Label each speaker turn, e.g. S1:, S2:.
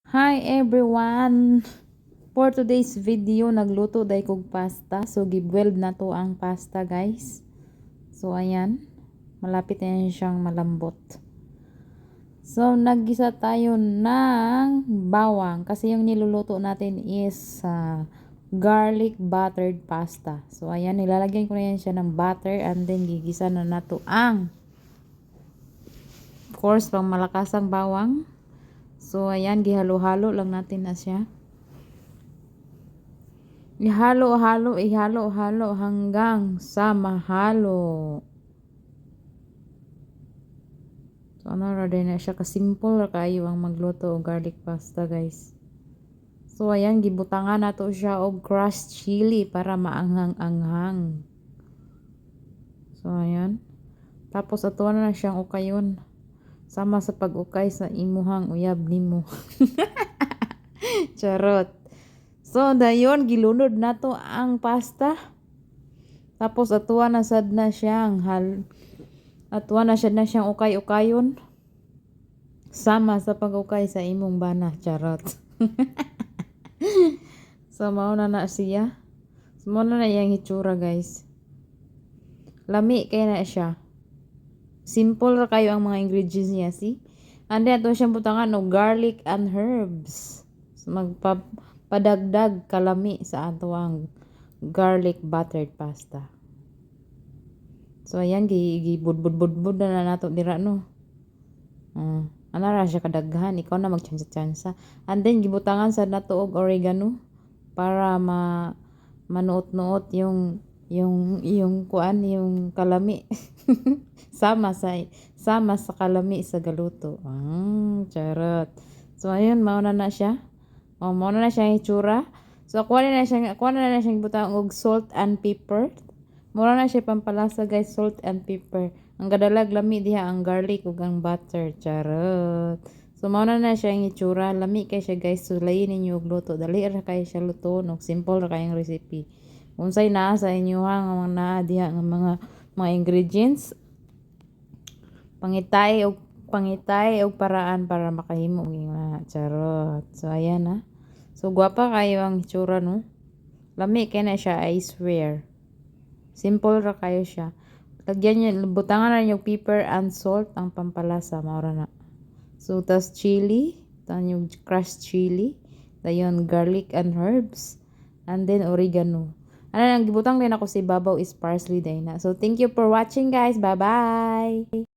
S1: Hi everyone! For today's video, nagluto day kog pasta. So, gibweld na to ang pasta guys. So, ayan. Malapit na yan siyang malambot. So, naggisa tayo ng bawang. Kasi yung niluluto natin is garlic buttered pasta. So, ayan. Nilalagyan ko na yan siya ng butter. And then, gigisa na nato ang of course, pang malakasang bawang. So, ayan, gihalo-halo lang natin na siya. Ihalo-halo hanggang sa mahalo. So, ano ra din na siya. Kasimple ra kayo ang magluto o garlic pasta, guys. So, ayan, gibutangan na to siya og crushed chili para maanghang-anghang. So, ayan. Tapos, atuan na siyang ukayon. Sama sa pag-ukay sa imuhang uyab nimo. Charot. So, dayon gilunod na to ang pasta. Tapos, atuan na sad na siyang ukay-ukayon. Sama sa pag-ukay sa imong bana. Charot. So, mauna na siya. So, mauna na yung hitsura, guys. Lami kaya na siya. Simple ra kayo ang mga ingredients niya, see? And then, ito siyang butangan no garlic and herbs. So, magpadagdag kalami sa ato ang garlic buttered pasta. So, ayan, gibudbud-budbud na nato dira, no? Ano ra siya kadaghan. Ikaw na magtsansa-tsansa. And then, gibutangan sa nato og oregano para manuot-nuot yung kuan, yung kalami. sama sa kalami sa galuto. Charot. So, ayun, mauna na siya. Mauna na siya yung itsura. So, kuha na na siya butang og salt and pepper. Mura na siya pampalasa, guys, salt and pepper. Ang gadalag lami diha ang garlic ug ang butter. Charot. So, mauna na siya yung itsura. Lami kay siya, guys. So, layin ninyo og luto. Dali ra kay siya luto. Simple ra kayong recipe. Unsay naa sa inyo nga naa diha nga mga ingredients, pangitay og paraan para makahimo nga. Charot. So, ayan na. So, gwapa kayo ang itsura, no? Lami kay na siya, I swear. Simple ra kayo siya. Lagyan niyo, butangan na yung pepper and salt ang pampalasa. Maura na. So, tas chili. Tan yung crushed chili. Dayon, garlic and herbs. And then, oregano. Ano nang gibutang din ako si babaw is parsley din na. So, thank you for watching, guys. Bye-bye!